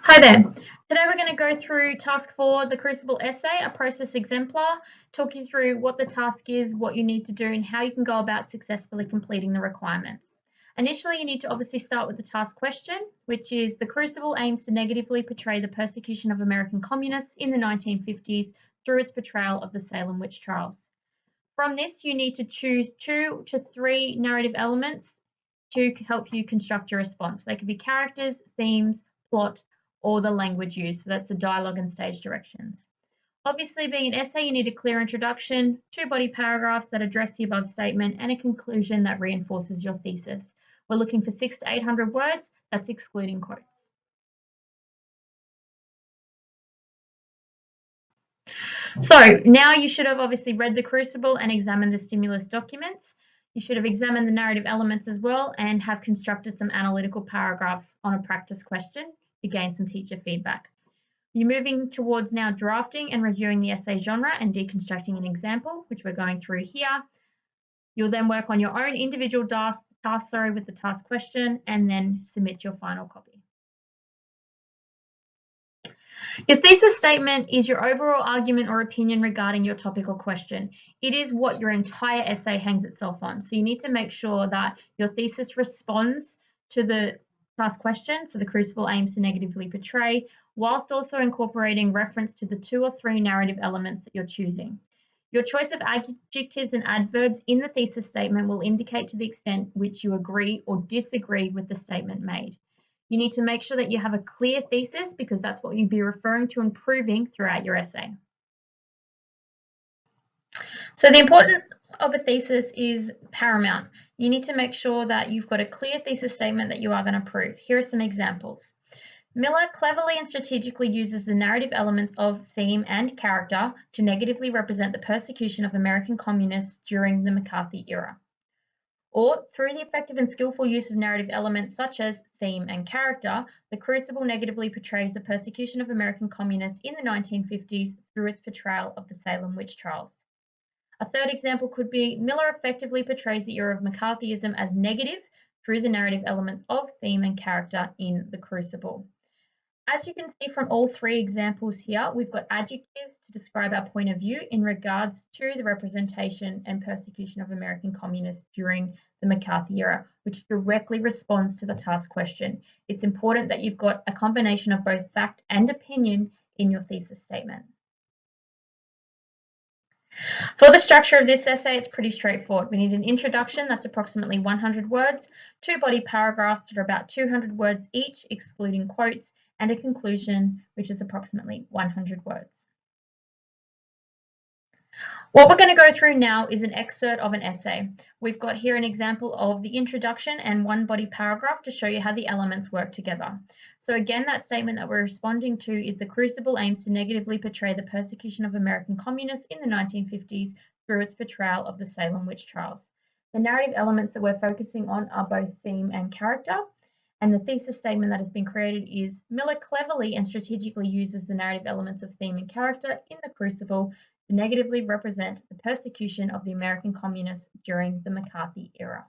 Hi there. Today we're going to go through task 4, the Crucible essay, a process exemplar, talk you through what the task is, what you need to do, and how you can go about successfully completing the requirements. Initially, you need to obviously start with the task question, which is the Crucible aims to negatively portray the persecution of American communists in the 1950s through its portrayal of the Salem witch trials. From this, you need to choose 2 to 3 narrative elements to help you construct your response. They could be characters, themes, plot, or the language used. So that's the dialogue and stage directions. Obviously, being an essay, you need a clear introduction, 2 body paragraphs that address the above statement, and a conclusion that reinforces your thesis. We're looking for 600 to 800 words. That's excluding quotes. So now you should have obviously read the Crucible and examined the stimulus documents. You should have examined the narrative elements as well and have constructed some analytical paragraphs on a practice question to gain some teacher feedback. You're moving towards now drafting and reviewing the essay genre and deconstructing an example, which we're going through here. You'll then work on your own individual task with the task question and then submit your final copy. Your thesis statement is your overall argument or opinion regarding your topic or question. It is what your entire essay hangs itself on. So you need to make sure that your thesis responds to the task question, so the Crucible aims to negatively portray, whilst also incorporating reference to the 2 or 3 narrative elements that you're choosing. Your choice of adjectives and adverbs in the thesis statement will indicate to the extent which you agree or disagree with the statement made. You need to make sure that you have a clear thesis because that's what you'll be referring to and proving throughout your essay. So the importance of a thesis is paramount. You need to make sure that you've got a clear thesis statement that you are going to prove. Here are some examples. Miller cleverly and strategically uses the narrative elements of theme and character to negatively represent the persecution of American communists during the McCarthy era. Or, through the effective and skillful use of narrative elements such as theme and character, the Crucible negatively portrays the persecution of American communists in the 1950s through its portrayal of the Salem witch trials. A third example could be Miller effectively portrays the era of McCarthyism as negative through the narrative elements of theme and character in the Crucible. As you can see from all 3 examples here, we've got adjectives to describe our point of view in regards to the representation and persecution of American communists during the McCarthy era, which directly responds to the task question. It's important that you've got a combination of both fact and opinion in your thesis statement. For the structure of this essay, it's pretty straightforward. We need an introduction that's approximately 100 words, 2 body paragraphs that are about 200 words each, excluding quotes, and a conclusion, which is approximately 100 words. What we're going to go through now is an excerpt of an essay. We've got here an example of the introduction and 1 body paragraph to show you how the elements work together. So again, that statement that we're responding to is the Crucible aims to negatively portray the persecution of American communists in the 1950s through its portrayal of the Salem witch trials. The narrative elements that we're focusing on are both theme and character. And the thesis statement that has been created is Miller cleverly and strategically uses the narrative elements of theme and character in the Crucible to negatively represent the persecution of the American communists during the McCarthy era.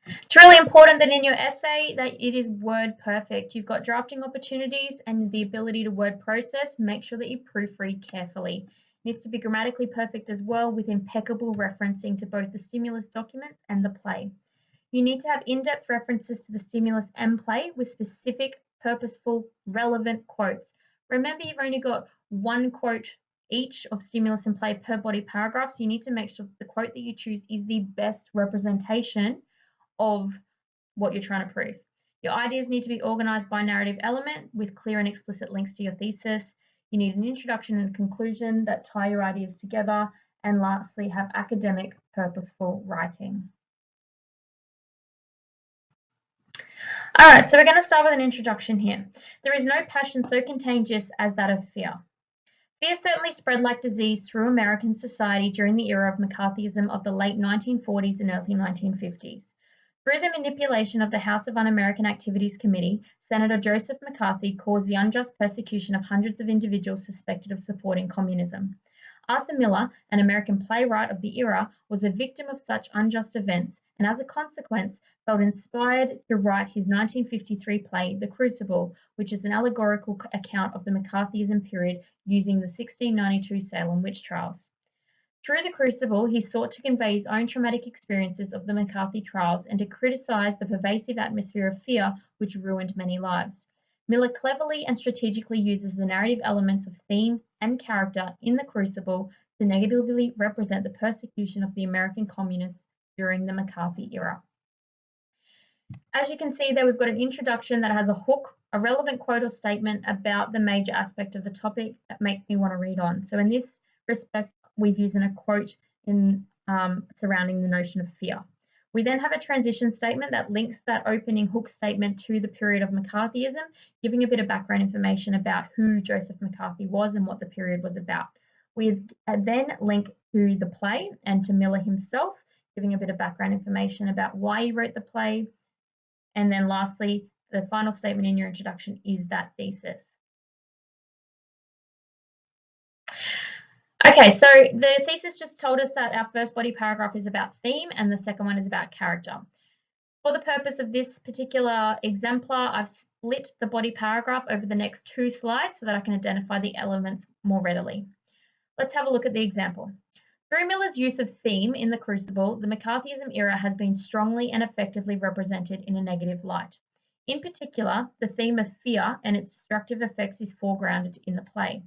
It's really important that in your essay that it is word perfect. You've got drafting opportunities and the ability to word process. Make sure that you proofread carefully. It needs to be grammatically perfect as well, with impeccable referencing to both the stimulus documents and the play. You need to have in-depth references to the stimulus and play with specific, purposeful, relevant quotes. Remember, you've only got 1 quote each of stimulus and play per body paragraph, so you need to make sure that the quote that you choose is the best representation of what you're trying to prove. Your ideas need to be organized by narrative element with clear and explicit links to your thesis. You need an introduction and a conclusion that tie your ideas together. And lastly, have academic, purposeful writing. All right, so we're going to start with an introduction here. There is no passion so contagious as that of fear. Fear certainly spread like disease through American society during the era of McCarthyism of the late 1940s and early 1950s. Through the manipulation of the House of Un-American Activities Committee, Senator Joseph McCarthy caused the unjust persecution of hundreds of individuals suspected of supporting communism. Arthur Miller, an American playwright of the era, was a victim of such unjust events, and as a consequence, felt inspired to write his 1953 play, The Crucible, which is an allegorical account of the McCarthyism period using the 1692 Salem witch trials. Through The Crucible, he sought to convey his own traumatic experiences of the McCarthy trials and to criticize the pervasive atmosphere of fear which ruined many lives. Miller cleverly and strategically uses the narrative elements of theme and character in The Crucible to negatively represent the persecution of the American communists during the McCarthy era. As you can see there, we've got an introduction that has a hook, a relevant quote or statement about the major aspect of the topic that makes me want to read on. So in this respect, we've used a quote in surrounding the notion of fear. We then have a transition statement that links that opening hook statement to the period of McCarthyism, giving a bit of background information about who Joseph McCarthy was and what the period was about. We then link to the play and to Miller himself, giving a bit of background information about why he wrote the play. And then lastly, the final statement in your introduction is that thesis. Okay, so the thesis just told us that our first body paragraph is about theme and the second one is about character. For the purpose of this particular exemplar, I've split the body paragraph over the next 2 slides so that I can identify the elements more readily. Let's have a look at the example. Through Miller's use of theme in The Crucible, the McCarthyism era has been strongly and effectively represented in a negative light. In particular, the theme of fear and its destructive effects is foregrounded in the play.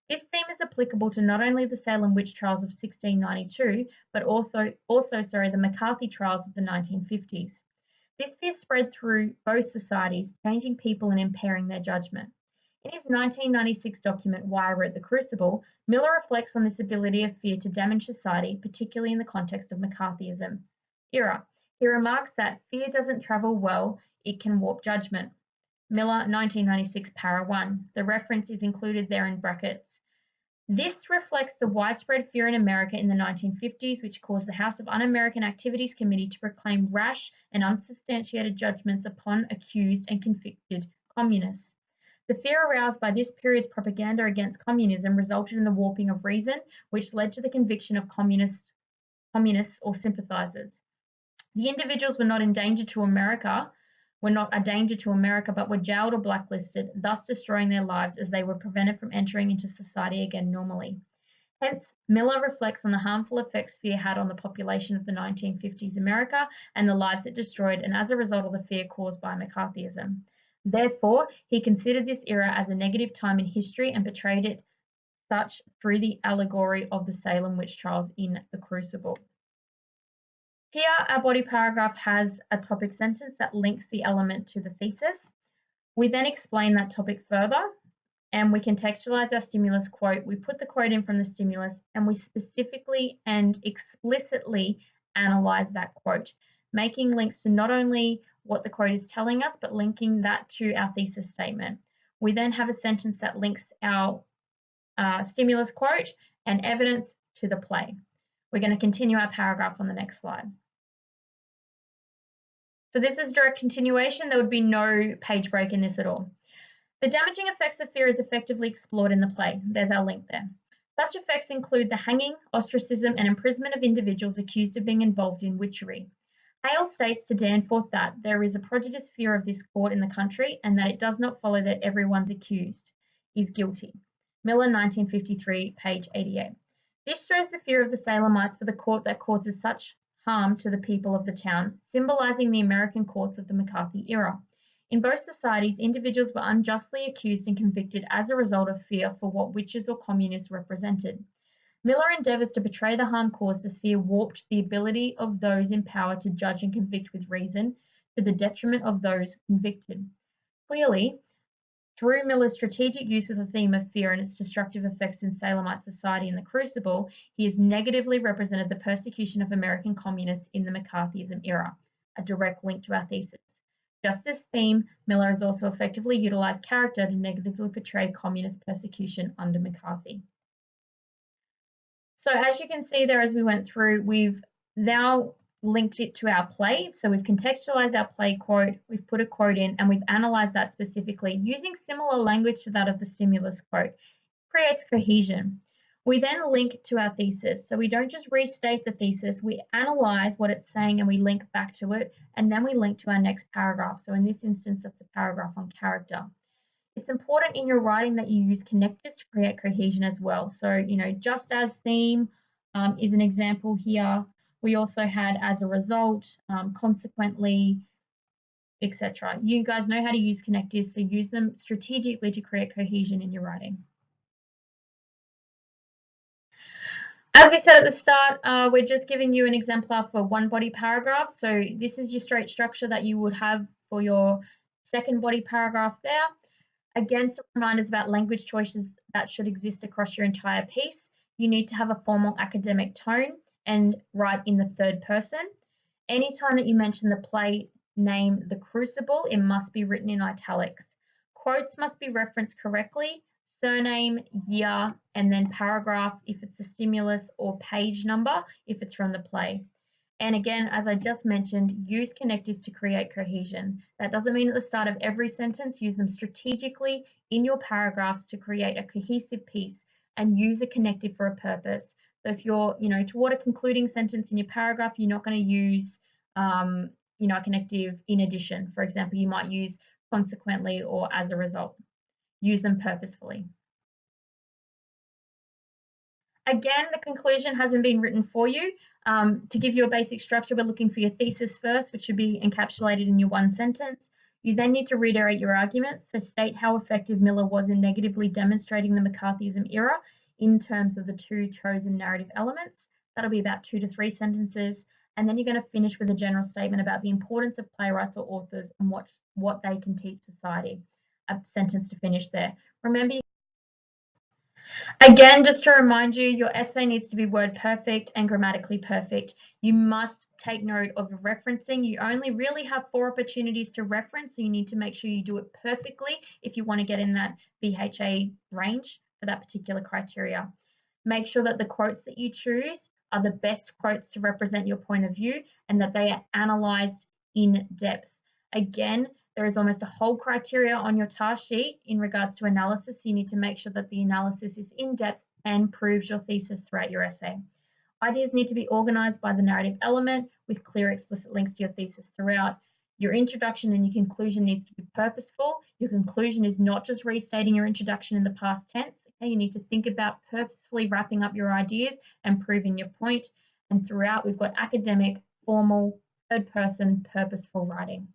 This theme is applicable to not only the Salem witch trials of 1692, but also the McCarthy trials of the 1950s. This fear spread through both societies, changing people and impairing their judgment. In his 1996 document, Why I Wrote The Crucible, Miller reflects on this ability of fear to damage society, particularly in the context of McCarthyism era. He remarks that fear doesn't travel well, it can warp judgment. Miller, 1996, para 1. The reference is included there in brackets. This reflects the widespread fear in America in the 1950s, which caused the House of Un-American Activities Committee to proclaim rash and unsubstantiated judgments upon accused and convicted communists. The fear aroused by this period's propaganda against communism resulted in the warping of reason, which led to the conviction of communists or sympathizers. The individuals were not a danger to America, but were jailed or blacklisted, thus destroying their lives as they were prevented from entering into society again normally. Hence, Miller reflects on the harmful effects fear had on the population of the 1950s America and the lives it destroyed, and as a result of the fear caused by McCarthyism. Therefore, he considered this era as a negative time in history and portrayed it such through the allegory of the Salem witch trials in The Crucible. Here, our body paragraph has a topic sentence that links the element to the thesis. We then explain that topic further, and we contextualize our stimulus quote. We put the quote in from the stimulus, and we specifically and explicitly analyze that quote, making links to not only what the quote is telling us, but linking that to our thesis statement. We then have a sentence that links our stimulus quote and evidence to the play. We're going to continue our paragraph on the next slide. So this is direct continuation. There would be no page break in this at all. The damaging effects of fear is effectively explored in the play. There's our link there. Such effects include the hanging, ostracism, and imprisonment of individuals accused of being involved in witchery. Hale states to Danforth that there is a prodigious fear of this court in the country and that it does not follow that everyone's accused is guilty. Miller, 1953, page 88. This shows the fear of the Salemites for the court that causes such harm to the people of the town, symbolizing the American courts of the McCarthy era. In both societies, individuals were unjustly accused and convicted as a result of fear for what witches or communists represented. Miller endeavors to portray the harm caused as fear warped the ability of those in power to judge and convict with reason, to the detriment of those convicted. Clearly, through Miller's strategic use of the theme of fear and its destructive effects in Salemite society in The Crucible, he has negatively represented the persecution of American communists in the McCarthyism era, a direct link to our thesis. Just as theme, Miller has also effectively utilized character to negatively portray communist persecution under McCarthy. So as you can see there, as we went through, we've now linked it to our play. So we've contextualized our play quote, we've put a quote in, and we've analyzed that specifically using similar language to that of the stimulus quote. It creates cohesion. We then link to our thesis. So we don't just restate the thesis, we analyze what it's saying and we link back to it, and then we link to our next paragraph. So in this instance, that's the paragraph on character. It's important in your writing that you use connectors to create cohesion as well. So, just as theme is an example here. We also had as a result, consequently, etc. You guys know how to use connectors, so use them strategically to create cohesion in your writing. As we said at the start, we're just giving you an exemplar for one body paragraph. So this is your straight structure that you would have for your second body paragraph there. Again, some reminders about language choices that should exist across your entire piece. You need to have a formal academic tone and write in the third person. Anytime that you mention the play name, The Crucible, it must be written in italics. Quotes must be referenced correctly, surname, year, and then paragraph if it's a stimulus, or page number if it's from the play. And again, as I just mentioned, use connectors to create cohesion. That doesn't mean at the start of every sentence, use them strategically in your paragraphs to create a cohesive piece, and use a connective for a purpose. So if you're, toward a concluding sentence in your paragraph, you're not going to use, a connective in addition. For example, you might use consequently or as a result. Use them purposefully. Again, the conclusion hasn't been written for you. To give you a basic structure, we're looking for your thesis first, which should be encapsulated in your one sentence. You then need to reiterate your arguments, so state how effective Miller was in negatively demonstrating the McCarthyism era in terms of the two chosen narrative elements. That'll be about 2 to 3 sentences. And then you're going to finish with a general statement about the importance of playwrights or authors and what they can teach society. A sentence to finish there. Remember, again, just to remind you, your essay needs to be word perfect and grammatically perfect. You must take note of referencing. You only really have 4 opportunities to reference, so you need to make sure you do it perfectly if you want to get in that VHA range for that particular criteria. Make sure that the quotes that you choose are the best quotes to represent your point of view and that they are analysed in depth. Again, there is almost a whole criteria on your task sheet in regards to analysis. So you need to make sure that the analysis is in depth and proves your thesis throughout your essay. Ideas need to be organised by the narrative element with clear, explicit links to your thesis throughout. Your introduction and your conclusion needs to be purposeful. Your conclusion is not just restating your introduction in the past tense. Okay, you need to think about purposefully wrapping up your ideas and proving your point. And throughout, we've got academic, formal, third person, purposeful writing.